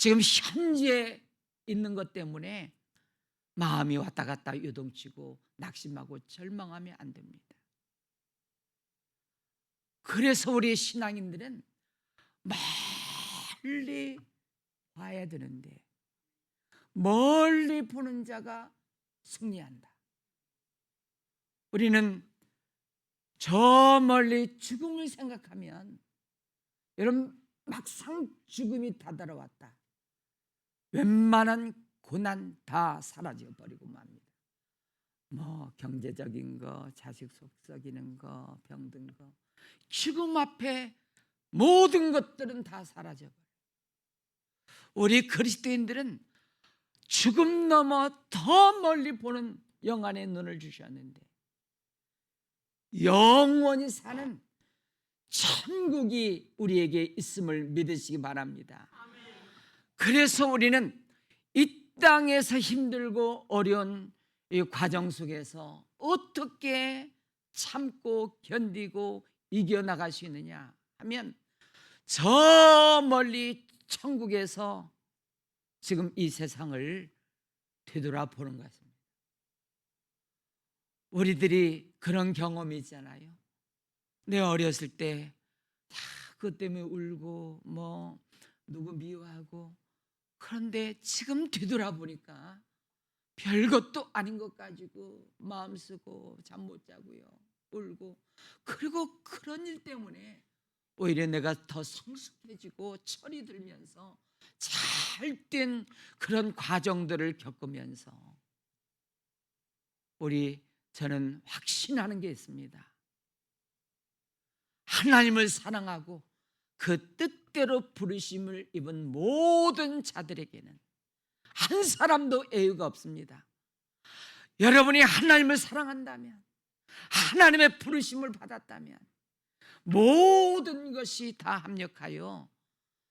지금 현재 있는 것 때문에 마음이 왔다 갔다 요동치고 낙심하고 절망하면 안 됩니다. 그래서 우리 신앙인들은 멀리 봐야 되는데, 멀리 보는 자가 승리한다. 우리는 저 멀리 죽음을 생각하면, 여러분, 막상 죽음이 다다라왔다, 웬만한 고난 다 사라져 버리고 맙니다. 뭐 경제적인 거, 자식 속 썩이는 거, 병든 거, 죽음 앞에 모든 것들은 다 사라져 버려요. 우리 그리스도인들은 죽음 넘어 더 멀리 보는 영안의 눈을 주셨는데, 영원히 사는 천국이 우리에게 있음을 믿으시기 바랍니다. 그래서 우리는 이 땅에서 힘들고 어려운 이 과정 속에서 어떻게 참고 견디고 이겨나갈 수 있느냐 하면, 저 멀리 천국에서 지금 이 세상을 되돌아보는 것입니다. 우리들이 그런 경험이 있잖아요. 내가 어렸을 때 다 그것 때문에 울고 뭐 누구 미워하고, 그런데 지금 뒤돌아보니까 별것도 아닌 것 가지고 마음 쓰고 잠 못 자고요, 울고, 그리고 그런 일 때문에 오히려 내가 더 성숙해지고 철이 들면서 잘된 그런 과정들을 겪으면서 저는 확신하는 게 있습니다. 하나님을 사랑하고 그 뜻대로 부르심을 입은 모든 자들에게는 한 사람도 예외가 없습니다. 여러분이 하나님을 사랑한다면, 하나님의 부르심을 받았다면 모든 것이 다 합력하여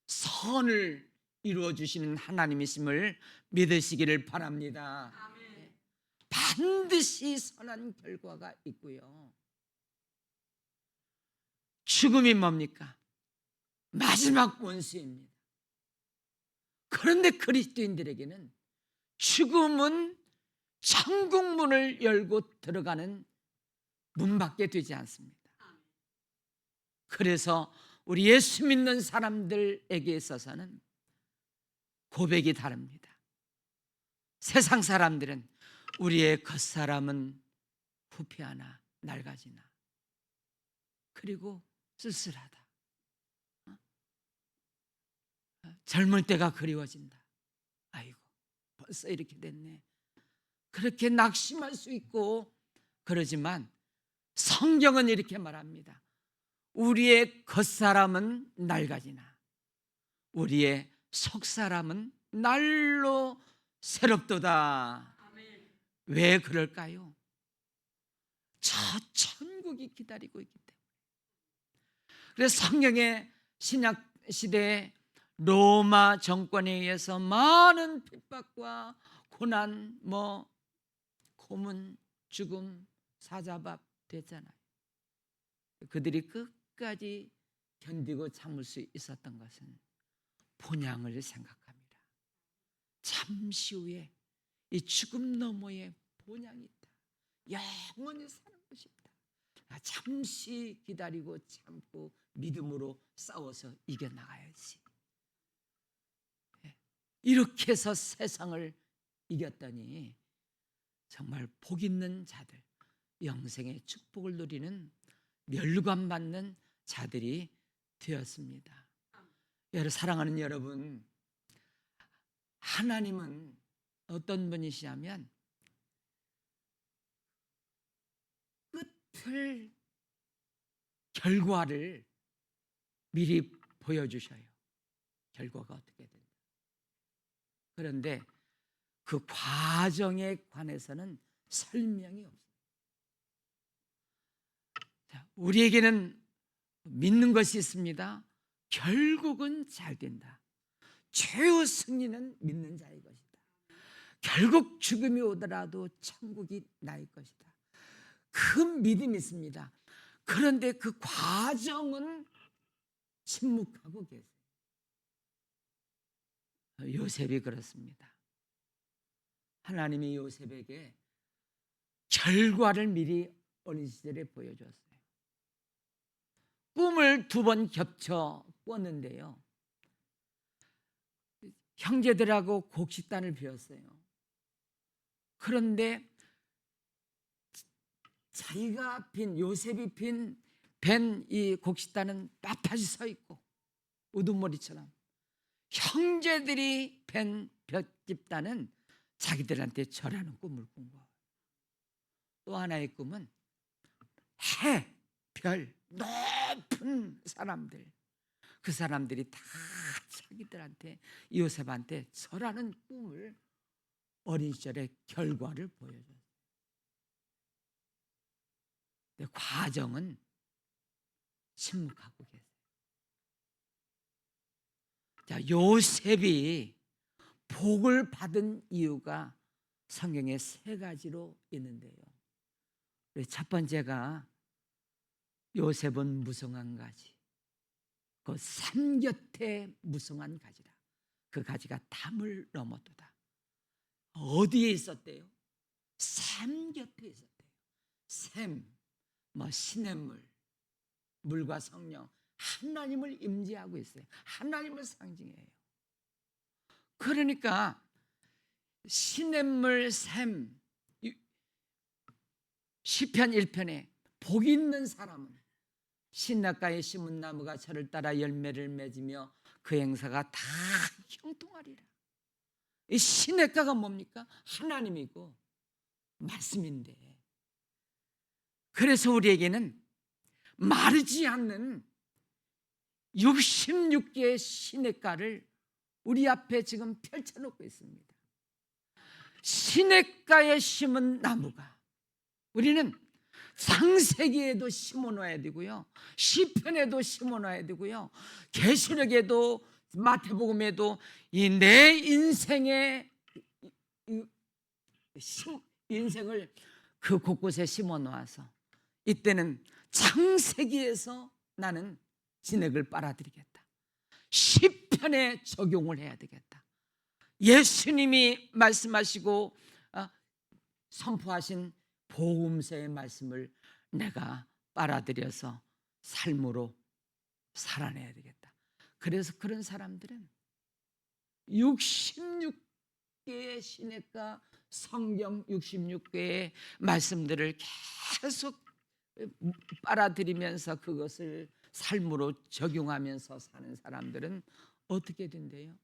선을 이루어 주시는 하나님이심을 믿으시기를 바랍니다. 아멘. 반드시 선한 결과가 있고요. 죽음이 뭡니까? 마지막 원수입니다. 그런데 그리스도인들에게는 죽음은 천국 문을 열고 들어가는 문밖에 되지 않습니다. 그래서 우리 예수 믿는 사람들에게 있어서는 고백이 다릅니다. 세상 사람들은 우리의 겉사람은 후패하나 낡아지나, 그리고 쓸쓸하다, 젊을 때가 그리워진다, 아이고 벌써 이렇게 됐네, 그렇게 낙심할 수 있고 그러지만 성경은 이렇게 말합니다. 우리의 겉사람은 낡아지나 우리의 속사람은 날로 새롭도다. 아멘. 왜 그럴까요? 저 천국이 기다리고 있기 때문에. 그래서 성경의 신약 시대에 로마 정권에 의해서 많은 핍박과 고난, 고문, 죽음, 사자밥 됐잖아요. 그들이 끝까지 견디고 참을 수 있었던 것은 본향을 생각합니다. 잠시 후에 이 죽음 너머에 본향이 있다, 영원히 사는 것이 있다, 잠시 기다리고 참고 믿음으로 싸워서 이겨나가야지. 이렇게 해서 세상을 이겼더니 정말 복 있는 자들, 영생의 축복을 누리는 멸관받는 자들이 되었습니다. 사랑하는 여러분, 하나님은 어떤 분이시냐면 끝을, 결과를 미리 보여주셔요. 결과가 어떻게 된다. 그런데 그 과정에 관해서는 설명이 없어요. 우리에게는 믿는 것이 있습니다. 결국은 잘 된다. 최후 승리는 믿는 자의 것이다. 결국 죽음이 오더라도 천국이 나의 것이다. 그 믿음이 있습니다. 그런데 그 과정은 침묵하고 계세요. 요셉이 그렇습니다. 하나님이 요셉에게 결과를 미리 어린 시절에 보여줬어요. 꿈을 2번 겹쳐 꿨는데요, 형제들하고 곡식단을 비웠어요. 그런데 자기가 요셉이 벤 이 곡식단은 빳빳이 서 있고 우두머리처럼, 형제들이 벤 볏집단은 자기들한테 절하는 꿈을 꾼 거예요. 또 하나의 꿈은 해, 별, 높은 사람들, 그 사람들이 다 자기들한테, 요셉한테 절하는 꿈을 어린 시절의 결과를 보여줘요. 근데 과정은 침묵하고 계세요. 자, 요셉이 복을 받은 이유가 성경에 3가지로 있는데요. 첫 번째가 요셉은 무성한 가지, 그 샘 곁에 무성한 가지라. 그 가지가 담을 넘어도다. 어디에 있었대요? 샘 곁에 있었대요. 샘, 시냇물, 물과 성령, 하나님을 임재하고 있어요. 하나님을 상징해요. 그러니까 시냇물, 샘, 시편 1편에 복 있는 사람은 시냇가에 심은 나무가 저를 따라 열매를 맺으며 그 행사가 다 형통하리라. 이 시냇가가 뭡니까? 하나님이고 말씀인데, 그래서 우리에게는 마르지 않는 66개의 시냇가를 우리 앞에 지금 펼쳐놓고 있습니다. 시냇가에 심은 나무가, 우리는 창세기에도 심어놔야 되고요, 시편에도 심어놔야 되고요, 계시록에도 마태복음에도 이 내 인생의 인생을 그 곳곳에 심어놓아서, 이때는 창세기에서 나는 진액을 빨아들이겠다, 시편에 적용을 해야 되겠다, 예수님이 말씀하시고 선포하신 복음서의 말씀을 내가 빨아들여서 삶으로 살아내야 되겠다. 그래서 그런 사람들은 66개의 시냇가, 성경 66개의 말씀들을 계속 빨아들이면서 그것을 삶으로 적용하면서 사는 사람들은 어떻게 된대요?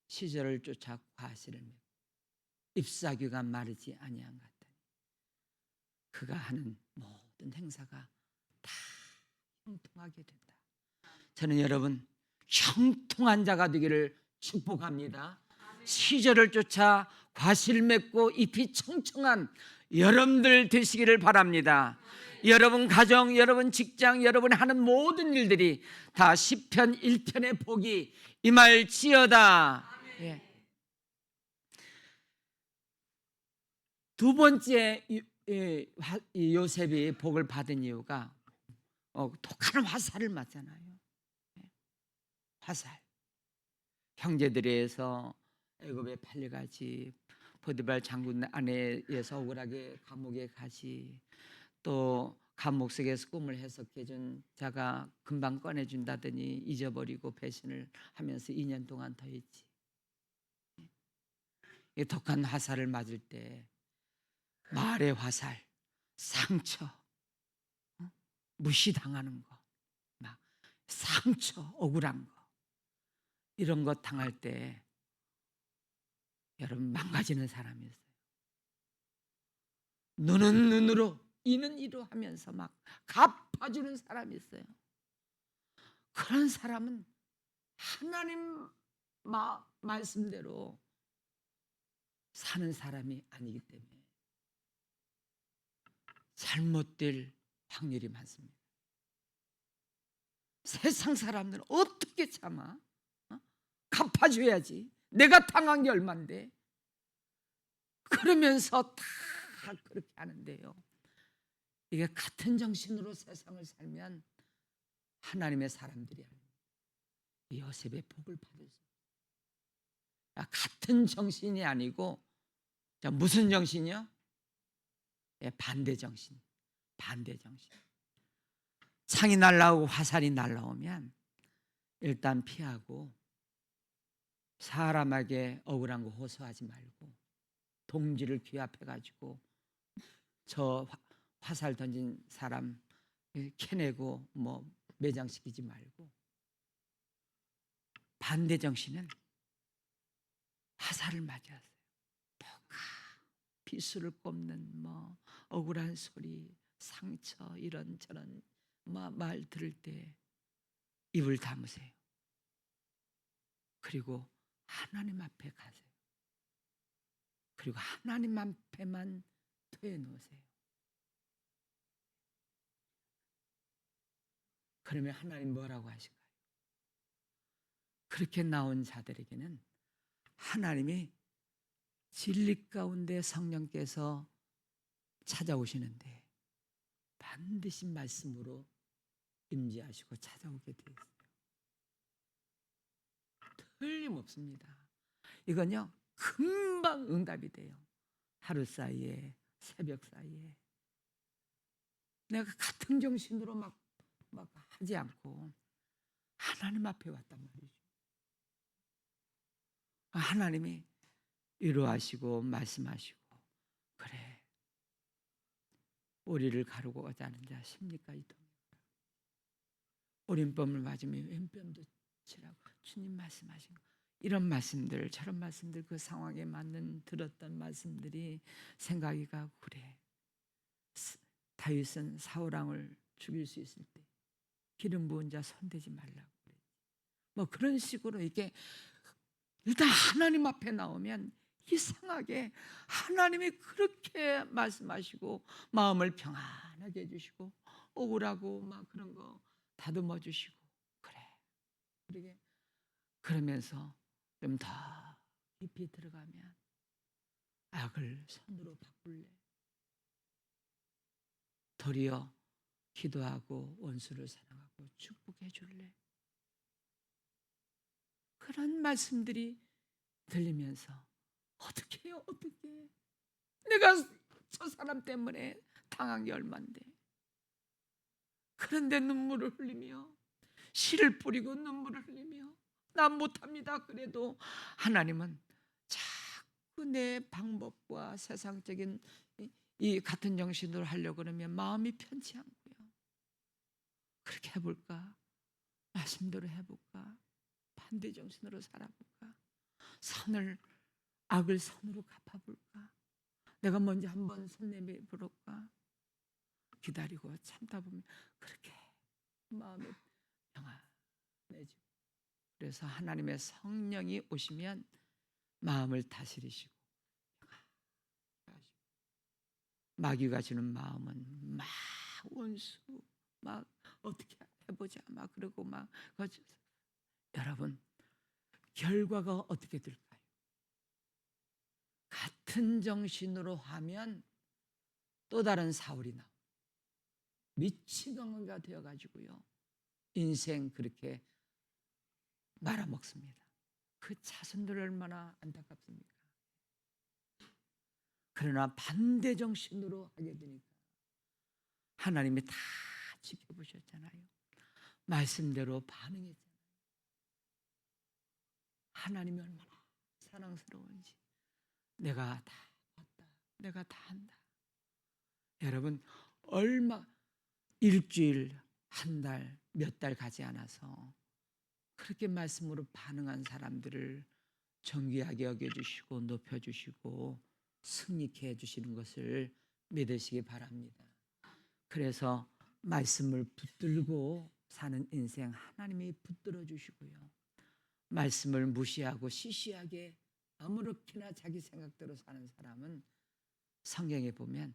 시절을 쫓아 과실을 맺고 잎사귀가 마르지 아니한 같다니, 그가 하는 모든 행사가 다 형통하게 된다. 저는 여러분 형통한 자가 되기를 축복합니다. 시절을 쫓아 과실 맺고 잎이 청청한 여러분들 되시기를 바랍니다. 여러분 가정, 여러분 직장, 여러분이 하는 모든 일들이 다 시편 1편의 복이 임할지어다. 예. 2번째 요셉이 복을 받은 이유가 독한 화살을 맞잖아요. 화살. 형제들에서 애굽에 팔려가지, 보디발 장군 아내에서 억울하게 감옥에 가지, 또 감옥 속에서 꿈을 해석해 준 자가 금방 꺼내준다더니 잊어버리고 배신을 하면서 2년 동안 더 있지. 이 독한 화살을 맞을 때 말의 화살, 상처, 무시당하는 거, 막 상처, 억울한 거, 이런 거 당할 때 여러분 망가지는 사람이 있어요. 눈은 눈으로, 이는 이로 하면서 막 갚아주는 사람이 있어요. 그런 사람은 하나님 말씀대로 사는 사람이 아니기 때문에 잘못될 확률이 많습니다. 세상 사람들은 어떻게 참아? 갚아줘야지, 내가 당한 게 얼만데, 그러면서 다 그렇게 하는데요, 이게 같은 정신으로 세상을 살면 하나님의 사람들이 아닙니다. 요셉의 복을 받을 수 없어요. 같은 정신이 아니고 무슨 정신이요? 예, 반대 정신. 반대 정신. 창이 날라오고 화살이 날라오면 일단 피하고 사람에게 억울한 거 호소하지 말고 동지를 귀합해 가지고 저 화살 던진 사람 캐내고 뭐 매장시키지 말고, 반대 정신은 화살을 맞았어요. 뭐가 비수를 꼽는 뭐 억울한 소리, 상처 이런저런 말 들을 때 입을 다무세요. 그리고 하나님 앞에 가세요. 그리고 하나님 앞에만 토해놓으세요. 그러면 하나님 뭐라고 하실까요? 그렇게 나온 자들에게는 하나님이 진리 가운데 성령께서 찾아오시는데 반드시 말씀으로 임재하시고 찾아오게 되어 있어요. 틀림없습니다. 이건요 금방 응답이 돼요. 하루 사이에, 새벽 사이에. 내가 같은 정신으로 막 하지 않고 하나님 앞에 왔단 말이죠. 하나님이 위로하시고 말씀하시고, 그래 우리를 가르고자 하는 자 십리까지 오른뺨을 맞으면 왼뺨도 치라고 주님 말씀하신 거. 이런 말씀들, 저런 말씀들, 그 상황에 맞는 들었던 말씀들이 생각이 가고, 그래 다윗은 사울왕을 죽일 수 있을 때 기름 부은 자 손대지 말라고 그래. 뭐 그런 식으로 이게 일단 하나님 앞에 나오면 이상하게 하나님이 그렇게 말씀하시고 마음을 평안하게 해주시고 억울하고 막 그런 거 다듬어 주시고, 그래 그러면서 좀 더 깊이 들어가면 악을 선으로 바꿀래, 도리어 기도하고 원수를 사랑하고 축복해 줄래, 그런 말씀들이 들리면서 어떻게 해요? 어떻게 내가 저 사람 때문에 당한 게 얼만데, 그런데 눈물을 흘리며 씨를 뿌리고 눈물을 흘리며 난 못합니다. 그래도 하나님은 자꾸 내 방법과 세상적인 이 같은 정신으로 하려고 그러면 마음이 편치 않고요. 그렇게 해볼까? 말씀대로 해볼까? 반대 정신으로 살아볼까? 악을 선으로 갚아볼까? 내가 먼저 한번 손 내밀어볼까? 기다리고 참다 보면 그렇게 마음이 평안해지고, 그래서 하나님의 성령이 오시면 마음을 다스리시고, 마귀가 주는 마음은 막 원수 막 어떻게 해보자 막 그러고 막 여러분 결과가 어떻게 될까요? 같은 정신으로 하면 또 다른 사울이 나와 미치광이가 되어가지고요 인생 그렇게 말아먹습니다. 그 자손들 얼마나 안타깝습니까? 그러나 반대 정신으로 하게 되니까 하나님이 다 지켜보셨잖아요. 말씀대로 반응했잖아요. 하나님이 얼마나 사랑스러운지 내가 다 봤다, 내가 다 한다. 여러분 얼마 일주일, 한 달, 몇 달 가지 않아서 그렇게 말씀으로 반응한 사람들을 존귀하게 여겨주시고 높여주시고 승리케 해주시는 것을 믿으시기 바랍니다. 그래서 말씀을 붙들고 사는 인생 하나님이 붙들어 주시고요, 말씀을 무시하고 시시하게 아무렇게나 자기 생각대로 사는 사람은 성경에 보면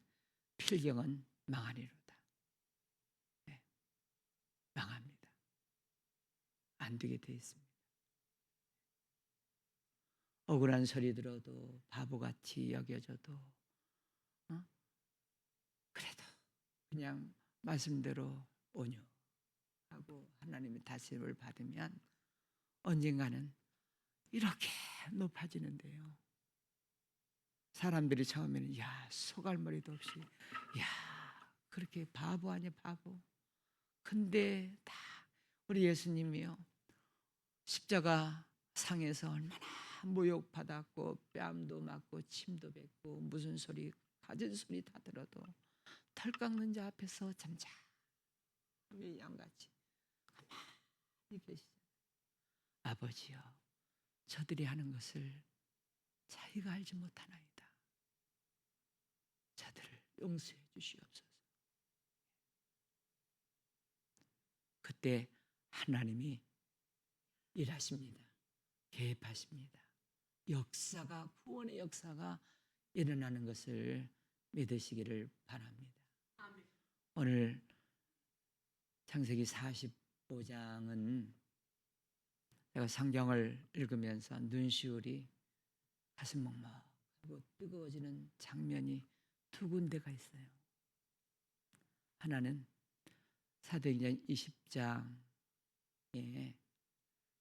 필경은 망하리로다. 네, 망합니다. 안 되게 돼 있습니다. 억울한 소리 들어도 바보같이 여겨져도 그래도 그냥 말씀대로 온유하고 하나님의 다스림을 받으면 언젠가는 이렇게 높아지는데요. 사람들이 처음에는 야, 소갈머리도 없이, 야, 그렇게 바보 아니야, 바보. 근데 다 우리 예수님이요, 십자가 상에서 얼마나 모욕받았고 뺨도 맞고 침도 뱉고 무슨 소리, 가진 소리 다 들어도 털 깎는 자 앞에서 잠잠히 양같이 가만히 계시잖아요. 아버지여, 저들이 하는 것을 자기가 알지 못하나이다. 저들을 용서해 주시옵소서. 그때 하나님이 일하십니다. 개입하십니다. 역사가, 구원의 역사가 일어나는 것을 믿으시기를 바랍니다. 오늘 창세기 45장은 내가 성경을 읽으면서 눈시울이 가슴 먹먹하고 뜨거워지는 장면이 두 군데가 있어요. 하나는 사도행전 20장에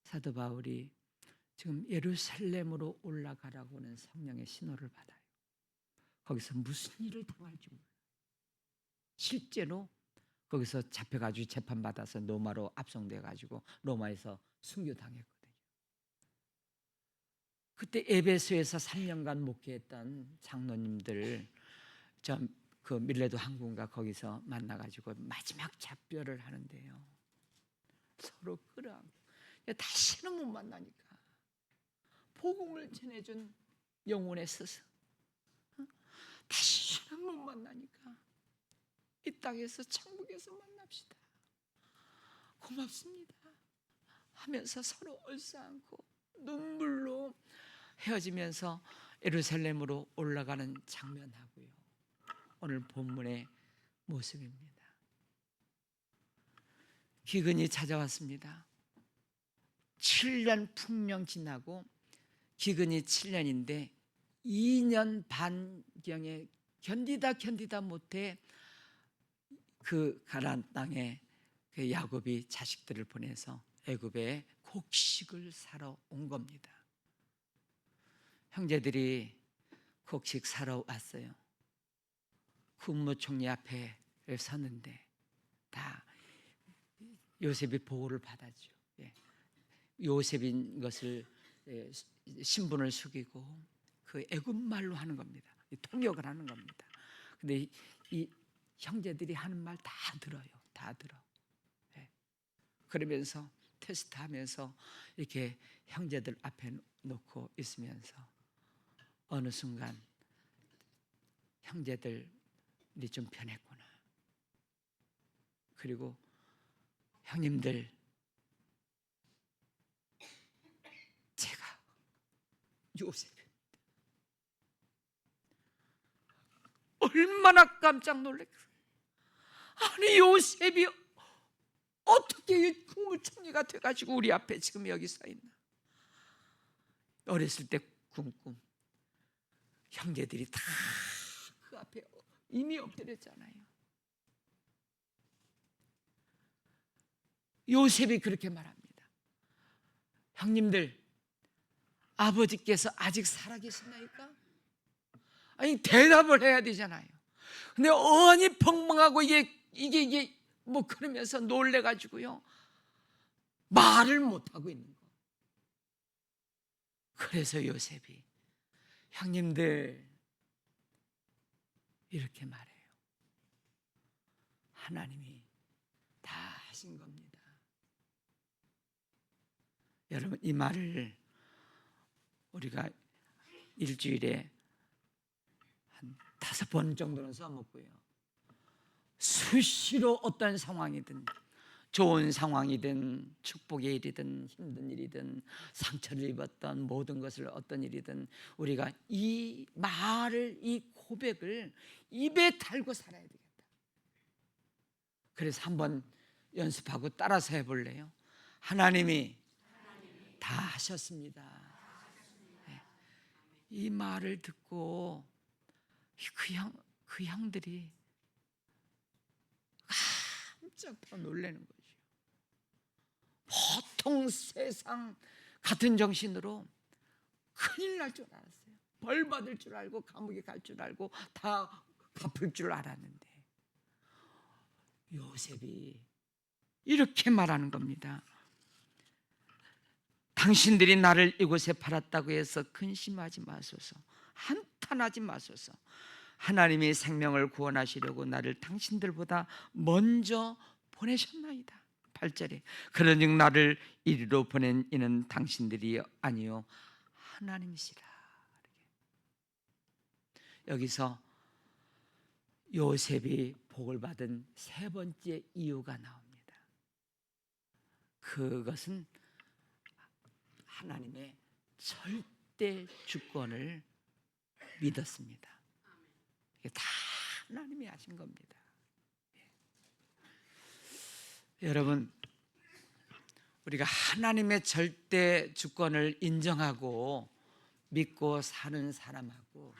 사도 바울이 지금 예루살렘으로 올라가라고는 성령의 신호를 받아요. 거기서 무슨 일을 당할지 몰라요. 실제로 거기서 잡혀가지고 재판받아서 로마로 압송돼가지고 로마에서 순교당했거든요. 그때 에베소에서 3년간 목회했던 장로님들, 그 밀레도 항구인가 거기서 만나가지고 마지막 작별을 하는데요. 서로 끌어안고 다시는 못 만나니까 복음을 전해준 영혼의 스승, 다시는 못 만나니까 이 땅에서 천국에서 만납시다, 고맙습니다 하면서 서로 얼싸안고 눈물로 헤어지면서 예루살렘으로 올라가는 장면하고요, 오늘 본문의 모습입니다. 기근이 찾아왔습니다. 7년 풍령 지나고 기근이 7년인데 2년 반경에 견디다 못해 그 가나안 땅에 그 야곱이 자식들을 보내서 애굽에 곡식을 사러 온 겁니다. 형제들이 곡식 사러 왔어요. 국무총리 앞에 섰는데 다 요셉이 보호를 받았죠. 요셉인 것을 신분을 숙이고 그 애굽 말로 하는 겁니다. 통역을 하는 겁니다. 근데 이 형제들이 하는 말 다 들어요. 다 들어. 그러면서 테스트하면서 이렇게 형제들 앞에 놓고 있으면서 어느 순간 형제들이 좀 변했구나. 그리고 형님들, 제가 요셉입니다. 얼마나 깜짝 놀랐어요. 아니, 요셉이 어떻게 국무총리가 돼가지고 우리 앞에 지금 여기 서 있나. 어렸을 때 꿈 형제들이 다 그 앞에 이미 엎드렸잖아요. 요셉이 그렇게 말합니다. 형님들, 아버지께서 아직 살아계시나이까? 아니, 대답을 해야 되잖아요. 근데 어안이 벙벙하고 이게 뭐 그러면서 놀래가지고요, 말을 못하고 있는 거. 그래서 요셉이 형님들 이렇게 말해요. 하나님이 다 하신 겁니다. 여러분, 이 말을 우리가 일주일에 한 5번 정도는 써먹고요, 수시로 어떤 상황이든, 좋은 상황이든 축복의 일이든 힘든 일이든 상처를 입었던 모든 것을 어떤 일이든 우리가 이 말을, 이 고백을 입에 달고 살아야 되겠다. 그래서 한번 연습하고 따라서 해볼래요? 하나님이 다 하셨습니다. 이 말을 듣고 그 형들이 깜짝 놀라는 거죠. 보통 세상 같은 정신으로 큰일 날 줄 알았어요. 벌 받을 줄 알고 감옥에 갈 줄 알고 다 갚을 줄 알았는데 요셉이 이렇게 말하는 겁니다. 당신들이 나를 이곳에 팔았다고 해서 근심하지 마소서, 한탄하지 마소서. 하나님이 생명을 구원하시려고 나를 당신들보다 먼저 보내셨나이다. 8절에 그러즉 나를 이리로 보낸 이는 당신들이 아니요 하나님이시라. 여기서 요셉이 복을 받은 세 번째 이유가 나옵니다. 그것은 하나님의 절대 주권을 믿었습니다. 이게 다 하나님이 하신 겁니다. 여러분, 우리가 하나님의 절대 주권을 인정하고 믿고 사는 사람하고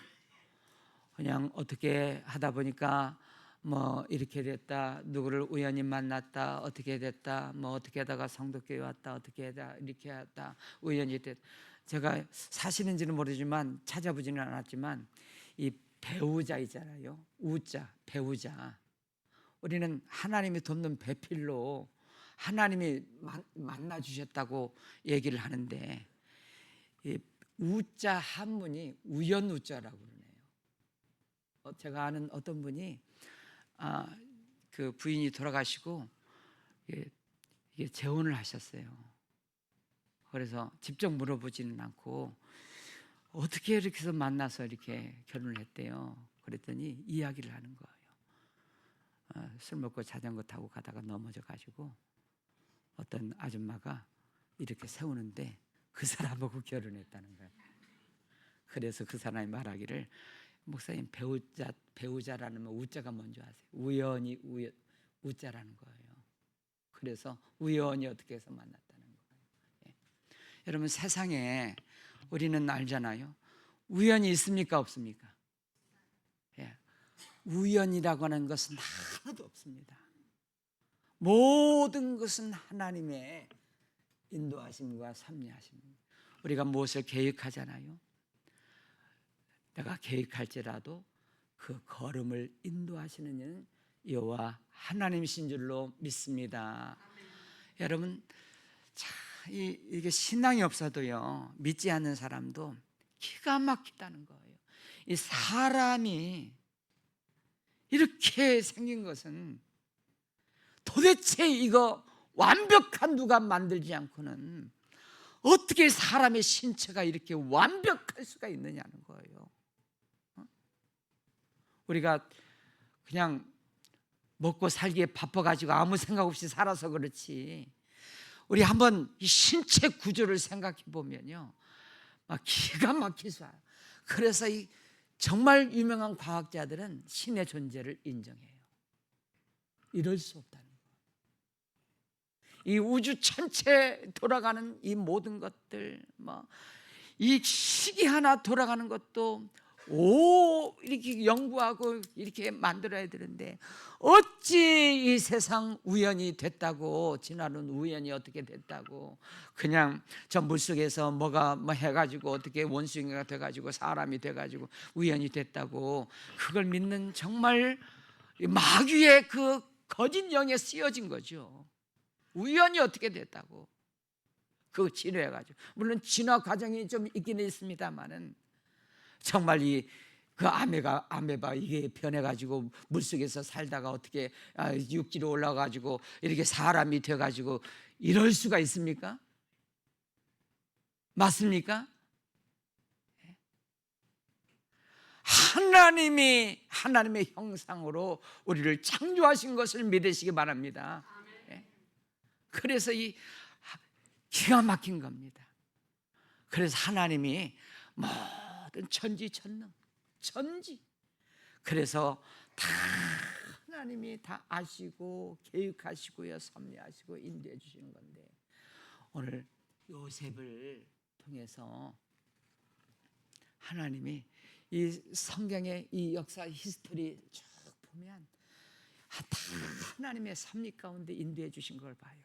그냥 어떻게 하다 보니까 뭐 이렇게 됐다, 누구를 우연히 만났다, 어떻게 됐다, 뭐 어떻게 하다가 성도교회 왔다, 어떻게 하다 이렇게 했다, 우연히 됐다. 제가 사실인지는 모르지만 찾아보지는 않았지만 이 배우자 있잖아요, 우자, 배우자. 우리는 하나님이 돕는 배필로 하나님이 만나 주셨다고 얘기를 하는데 이 우자 한문이 우연우자라고 그러네요. 제가 아는 어떤 분이 그 부인이 돌아가시고 이게 재혼을 하셨어요. 그래서 직접 물어보지는 않고 어떻게 이렇게 해서 만나서 이렇게 결혼을 했대요. 그랬더니 이야기를 하는 거예요. 술 먹고 자전거 타고 가다가 넘어져 가지고 어떤 아줌마가 이렇게 세우는데 그 사람하고 결혼했다는 거예요. 그래서 그 사람이 말하기를 목사님 배우자라는 우자가 뭔지 아세요? 우연히 우자라는 거예요. 그래서 우연히 어떻게 해서 만났다는 거예요. 예. 여러분 세상에 우리는 알잖아요. 우연이 있습니까 없습니까? 예. 우연이라고 하는 것은 하나도 없습니다. 모든 것은 하나님의 인도하심과 섭리하심입니다. 우리가 무엇을 계획하잖아요. 내가 계획할지라도 그 걸음을 인도하시는 이는 여호와 하나님이신 줄로 믿습니다. 여러분, 이게 신앙이 없어도요, 믿지 않는 사람도 기가 막히다는 거예요. 이 사람이 이렇게 생긴 것은 도대체 이거 완벽한 누가 만들지 않고는 어떻게 사람의 신체가 이렇게 완벽할 수가 있느냐는 거예요. 우리가 그냥 먹고 살기에 바빠가지고 아무 생각 없이 살아서 그렇지, 우리 한번 이 신체 구조를 생각해 보면요, 막 기가 막히죠. 그래서 이 정말 유명한 과학자들은 신의 존재를 인정해요. 이럴 수 없다는 거예요. 이 우주 전체 돌아가는 이 모든 것들, 뭐 이 시계 하나 돌아가는 것도 이렇게 연구하고 이렇게 만들어야 되는데 어찌 이 세상 우연이 됐다고, 진화론 우연이 어떻게 됐다고, 그냥 저 물속에서 뭐가 뭐 해가지고 어떻게 원숭이가 돼가지고 사람이 돼가지고 우연이 됐다고 그걸 믿는 정말 마귀의 그 거짓 영에 쓰여진 거죠. 우연히 어떻게 됐다고 그거 진화해가지고, 물론 진화 과정이 좀 있기는 있습니다만은 정말 그 아메바 이게 변해가지고 물속에서 살다가 어떻게 육지로 올라가지고 이렇게 사람이 돼가지고 이럴 수가 있습니까? 맞습니까? 하나님의 형상으로 우리를 창조하신 것을 믿으시기 바랍니다. 그래서 이 기가 막힌 겁니다. 그래서 하나님이 모든 천지천능, 그래서 다 하나님이 다 아시고 계획하시고요, 섭리하시고 인도해 주시는 건데, 오늘 요셉을 통해서 하나님이 이 성경의 이 역사 히스토리 쭉 보면 다 하나님의 섭리 가운데 인도해 주신 걸 봐요.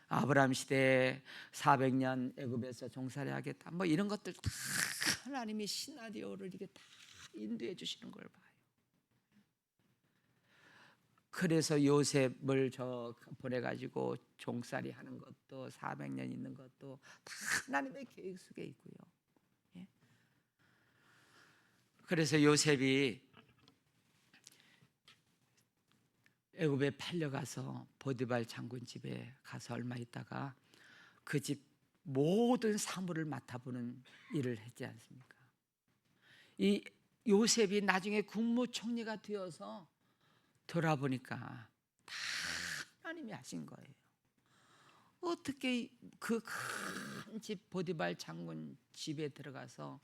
아브라함 시대에 400년 애굽에서 종살이 하겠다, 뭐 이런 것들 다 하나님이 시나리오를 이렇게 다 인도해 주시는 걸 봐요. 그래서 요셉을 저 보내가지고 종살이 하는 것도 400년 있는 것도 다 하나님의 계획 속에 있고요. 예? 그래서 요셉이 애굽에 팔려가서 보디발 장군 집에 가서 얼마 있다가 그 집 모든 사물을 맡아보는 일을 했지 않습니까? 이 요셉이 나중에 국무총리가 되어서 돌아보니까 다 하나님이 하신 거예요. 어떻게 그 큰 집 보디발 장군 집에 들어가서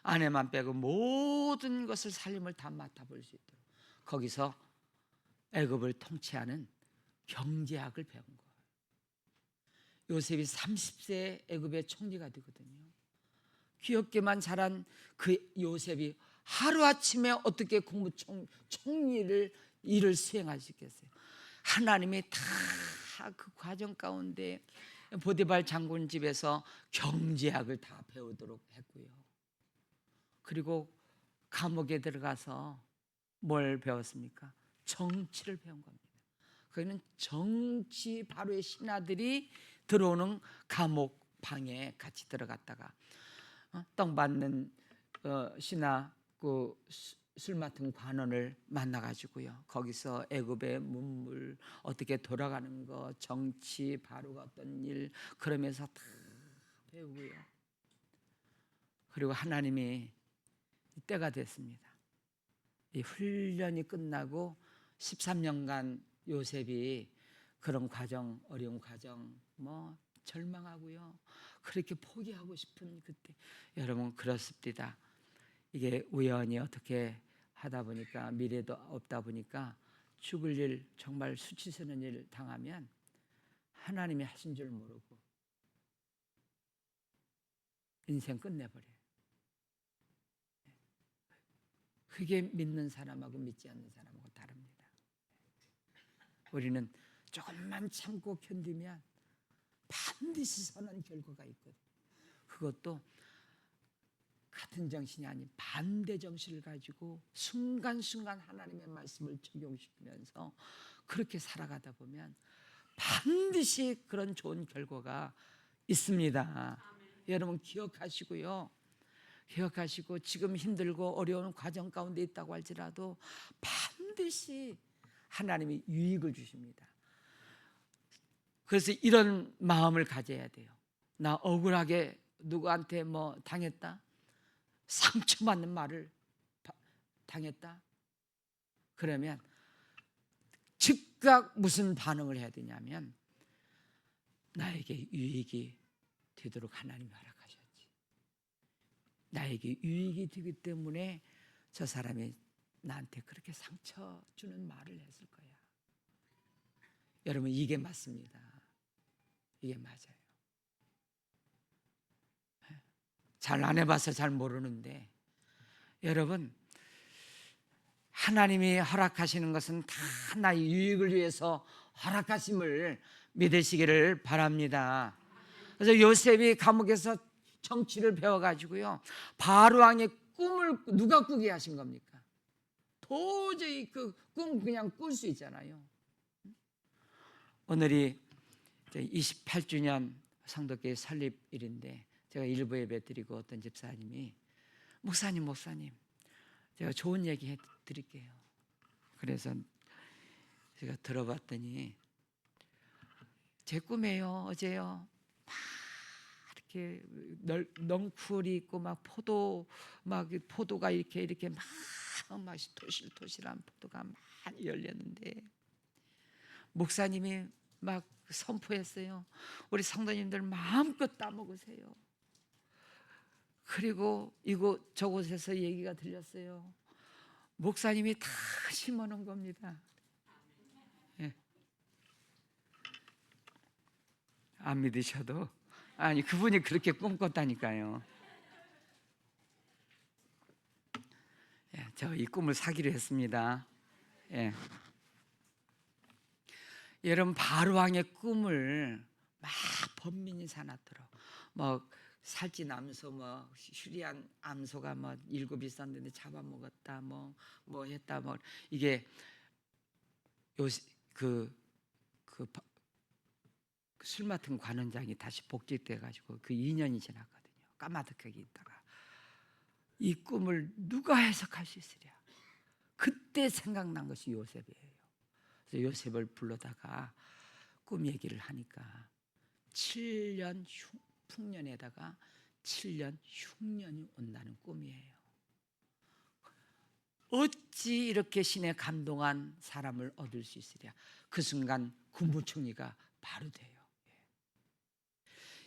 아내만 빼고 모든 것을 살림을 다 맡아볼 수 있도록 거기서 애굽을 통치하는 경제학을 배운 거예요. 요셉이 30세에 애굽의 총리가 되거든요. 귀엽게만 자란 그 요셉이 하루아침에 어떻게 총리를 일을 수행하시겠어요? 하나님이 다 그 과정 가운데 보디발 장군 집에서 경제학을 다 배우도록 했고요. 그리고 감옥에 들어가서 뭘 배웠습니까? 정치를 배운 겁니다. 거기는 정치 바로의 신하들이 들어오는 감옥 방에 같이 들어갔다가 떡 받는 신하 그 술 맡은 관원을 만나가지고요. 거기서 애굽의 문물 어떻게 돌아가는 거, 정치 바로가 어떤 일 그러면서 다 배우고요. 그리고 하나님이 때가 됐습니다. 이 훈련이 끝나고 13년간 요셉이 그런 과정, 어려운 과정, 뭐 절망하고요. 그렇게 포기하고 싶은 그때 여러분 그렇습니다. 이게 우연히 어떻게 하다 보니까 미래도 없다 보니까 죽을 일 정말 수치스러운 일을 당하면 하나님이 하신 줄 모르고 인생 끝내버려요. 그게 믿는 사람하고 믿지 않는 사람하고 다릅니다. 우리는 조금만 참고 견디면 반드시 선한 결과가 있거든요. 그것도 같은 정신이 아닌 반대 정신을 가지고 순간순간 하나님의 말씀을 적용시키면서 그렇게 살아가다 보면 반드시 그런 좋은 결과가 있습니다. 여러분 기억하시고요. 기억하시고 지금 힘들고 어려운 과정 가운데 있다고 할지라도 반드시 하나님이 유익을 주십니다. 그래서 이런 마음을 가져야 돼요. 나 억울하게 누구한테 뭐 당했다, 상처받는 말을 당했다, 그러면 즉각 무슨 반응을 해야 되냐면 나에게 유익이 되도록 하나님이 허락하셨지. 나에게 유익이 되기 때문에 저 사람이 나한테 그렇게 상처 주는 말을 했을 거야. 여러분 이게 맞습니다. 이게 맞아요. 잘 안 해봐서 잘 모르는데 여러분 하나님이 허락하시는 것은 다 나의 유익을 위해서 허락하심을 믿으시기를 바랍니다. 그래서 요셉이 감옥에서 정치를 배워가지고요, 바로 왕의 꿈을 누가 꾸게 하신 겁니까? 도저히 그 꿈 그냥 꿀 수 있잖아요. 오늘이 28주년 성도교회 설립일인데 제가 일부 예배 드리고 어떤 집사님이 목사님 제가 좋은 얘기 해드릴게요. 그래서 제가 들어봤더니 제 꿈이에요. 어제요 막 이렇게 넝쿨이 있고 막 포도가 이렇게 막 토실토실한 포도가 많이 열렸는데 목사님이 막 선포했어요. 우리 성도님들 마음껏 따먹으세요. 그리고 이곳 저곳에서 얘기가 들렸어요. 목사님이 다 심어놓은 겁니다. 예. 안 믿으셔도 아니 그분이 그렇게 꿈꿨다니까요. 예, 저 이 꿈을 사기로 했습니다. 예. 여러분 바로왕의 꿈을 막 번민이 사납더라. 뭐 살찐 암소, 뭐 슈리안 암소가 뭐 7 있었는데 잡아먹었다, 뭐 했다, 뭐 이게 요새 술 맡은 관원장이 다시 복직돼 가지고 그 2년이 지났거든요. 까마득하게 있다가 이 꿈을 누가 해석할 수 있으랴. 그때 생각난 것이 요셉이에요. 그래서 요셉을 불러다가 꿈 얘기를 하니까 7년 풍년에다가 7년 흉년이 온다는 꿈이에요. 어찌 이렇게 신의 감동한 사람을 얻을 수 있으랴. 그 순간 국무총리가 바로 돼요.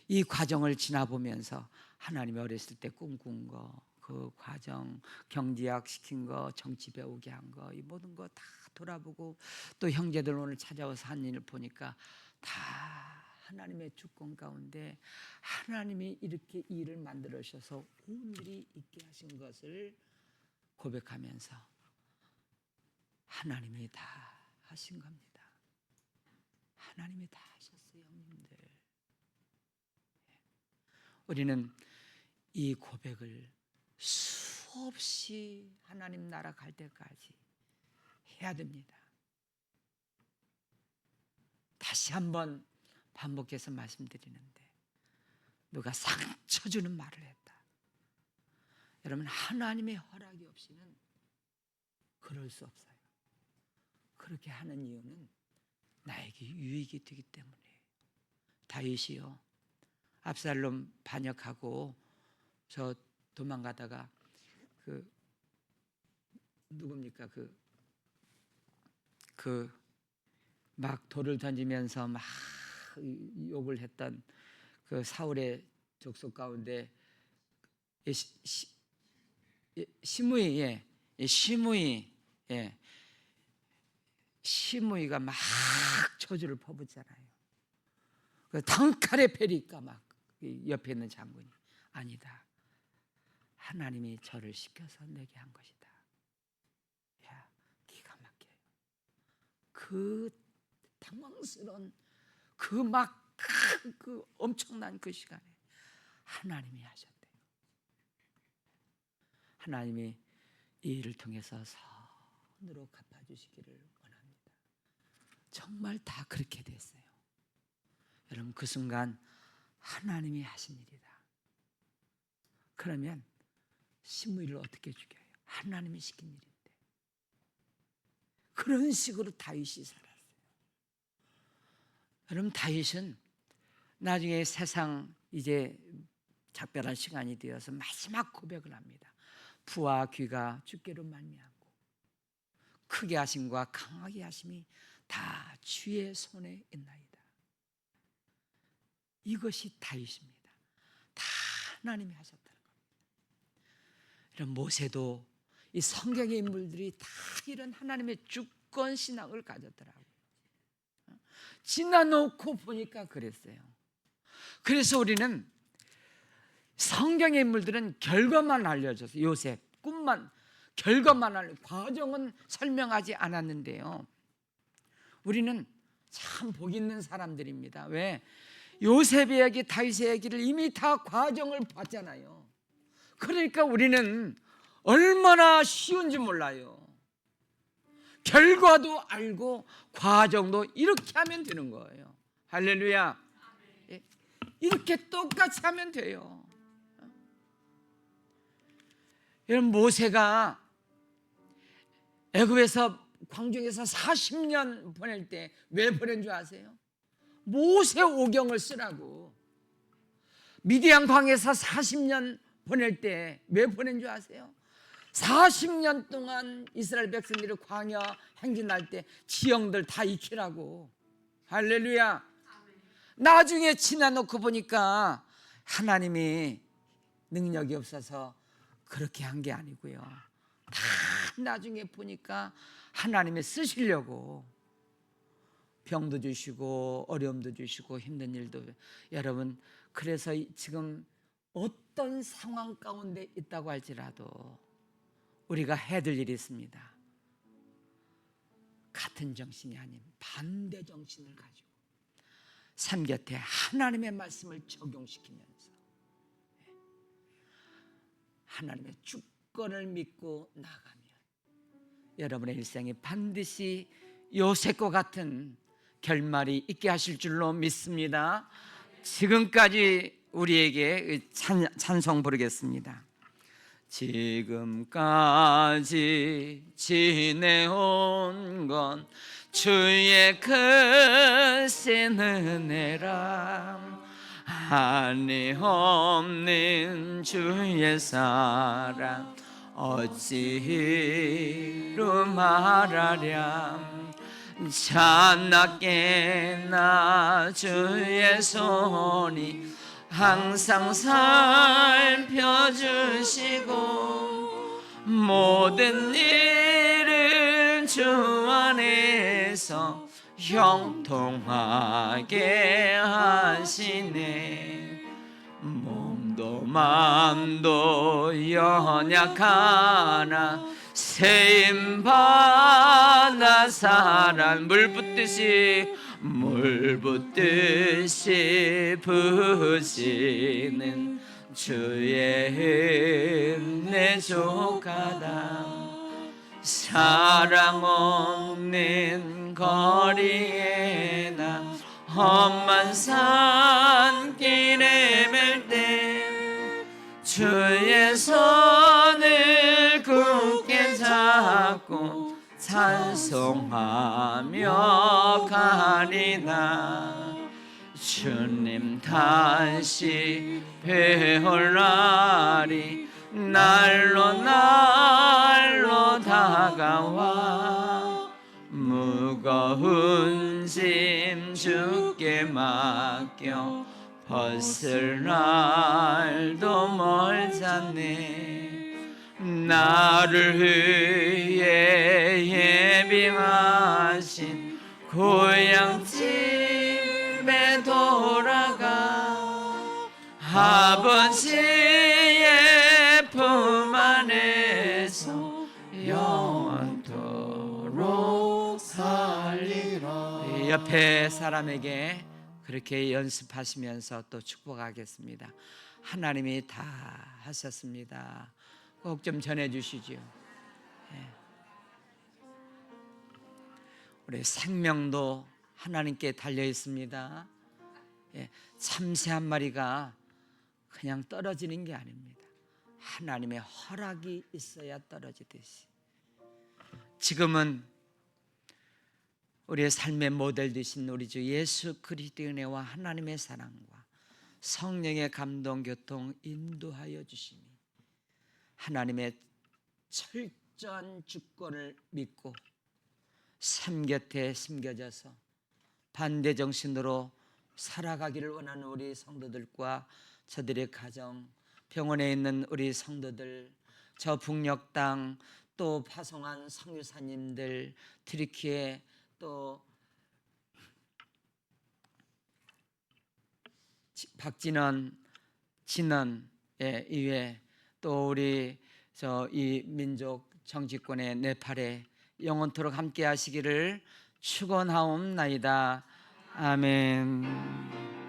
이 과정을 지나보면서 하나님이 어렸을 때 꿈꾼 거, 그 과정, 경제학 시킨 거, 정치 배우게 한 거, 이 모든 거 다 돌아보고, 또 형제들 오늘 찾아와서 한 일을 보니까 다 하나님의 주권 가운데 하나님이 이렇게 일을 만들어셔서 오늘이 있게 하신 것을 고백하면서 하나님이 다 하신 겁니다. 하나님이 다 하셨어요, 형님들. 우리는 이 고백을 수없이 하나님 나라 갈 때까지 해야 됩니다. 다시 한번 반복해서 말씀드리는데, 누가 상처 주는 말을 했다. 여러분, 하나님의 허락이 없이는 그럴 수 없어요. 그렇게 하는 이유는 나에게 유익이 되기 때문이에요. 다윗이요, 압살롬 반역하고 저 도망가다가 누굽니까, 막 돌을 던지면서 막 욕을 했던 그 사울의 족속 가운데 시므이가 막 저주를 퍼붓잖아요. 그 단칼에 베리까 막 옆에 있는 장군이, 아니다, 하나님이 저를 시켜서 내게 한 것이다. 야, 기가 막혀요. 그 당황스러운 그 엄청난 그 시간에 하나님이 하셨대요. 하나님이 이 일을 통해서 선으로 갚아주시기를 원합니다. 정말 다 그렇게 됐어요. 여러분, 그 순간 하나님이 하신 일이다. 그러면 시므이를 어떻게 죽여요? 하나님이 시킨 일인데. 그런 식으로 다윗이 살았어요. 여러분, 다윗은 나중에 세상 이제 작별한 시간이 되어서 마지막 고백을 합니다. 부와 귀가 주께로 말미암고 크게 하심과 강하게 하심이 다 주의 손에 있나이다. 이것이 다윗입니다. 다 하나님이 하셨다는 겁니다. 이런 모세도, 이 성경의 인물들이 다 이런 하나님의 주권 신앙을 가졌더라고요. 지나놓고 보니까 그랬어요. 그래서 우리는 성경의 인물들은 결과만 알려줘서, 요셉 꿈만, 결과만 알려, 과정은 설명하지 않았는데요, 우리는 참 복 있는 사람들입니다. 왜? 요셉의 얘기, 다윗의 얘기를 이미 다 과정을 봤잖아요. 그러니까 우리는 얼마나 쉬운지 몰라요. 결과도 알고 과정도 이렇게 하면 되는 거예요. 할렐루야. 이렇게 똑같이 하면 돼요. 여러분, 모세가 애굽에서 광중에서 40년 보낼 때 왜 보낸 줄 아세요? 모세 오경을 쓰라고. 미디안 광에서 40년 보낼 때 왜 보낸 줄 아세요? 40년 동안 이스라엘 백성들이 광야 행진할 때 지형들 다 익히라고. 할렐루야. 나중에 지나놓고 보니까 하나님이 능력이 없어서 그렇게 한 게 아니고요, 다 나중에 보니까 하나님이 쓰시려고 병도 주시고 어려움도 주시고 힘든 일도. 여러분, 그래서 지금 어떤 상황 가운데 있다고 할지라도 우리가 해야 될 일이 있습니다. 같은 정신이 아닌 반대 정신을 가지고 삶 곁에 하나님의 말씀을 적용시키면서 하나님의 주권을 믿고 나가면 여러분의 일생이 반드시 요셉과 같은 결말이 있게 하실 줄로 믿습니다. 지금까지 우리에게 찬송 부르겠습니다. 지금까지 지내온 건 주의 크신 은혜라. 한이 없는 주의 사랑 어찌로 말하랴. 찬나게 나 주의 손이 항상 살펴주시고 모든 일을 주 안에서 형통하게 하시네. 몸도 맘도 연약하나 세임 받아 사랑 물 붓듯이 부으시는 주의 은혜 족하다. 사랑 없는 거리에 나 험한 산길에 맬 때 주의 손을 굳게 잡고 찬송하며 가리나. 주님 다시 뵈올 날이 날로 다가와 무거운 짐 주께 맡겨 벗을 날도 멀잖네. 나를 위해 예비하신 고향집에 돌아가 아버지의 품 안에서 영원토록 살리라. 옆에 사람에게 그렇게 연습하시면서 또 축복하겠습니다. 하나님이 다 하셨습니다. 꼭 좀 전해주시죠. 우리 생명도 하나님께 달려 있습니다. 참새 한 마리가 그냥 떨어지는 게 아닙니다. 하나님의 허락이 있어야 떨어지듯이 지금은 우리의 삶의 모델 되신 우리 주 예수 그리스도의 은혜와 하나님의 사랑과 성령의 감동 교통 인도하여 주시니 하나님의 철저한 주권을 믿고 삶 곁에 심겨져서 반대 정신으로 살아가기를 원하는 우리 성도들과 저들의 가정, 병원에 있는 우리 성도들, 저 북녘 땅, 또 파송한 성유사님들, 트리키에 또 박진원, 진원 이외 또 우리 이 민족 정치권의 네팔에 영원토록 함께 하시기를 축원하옵나이다. 아멘.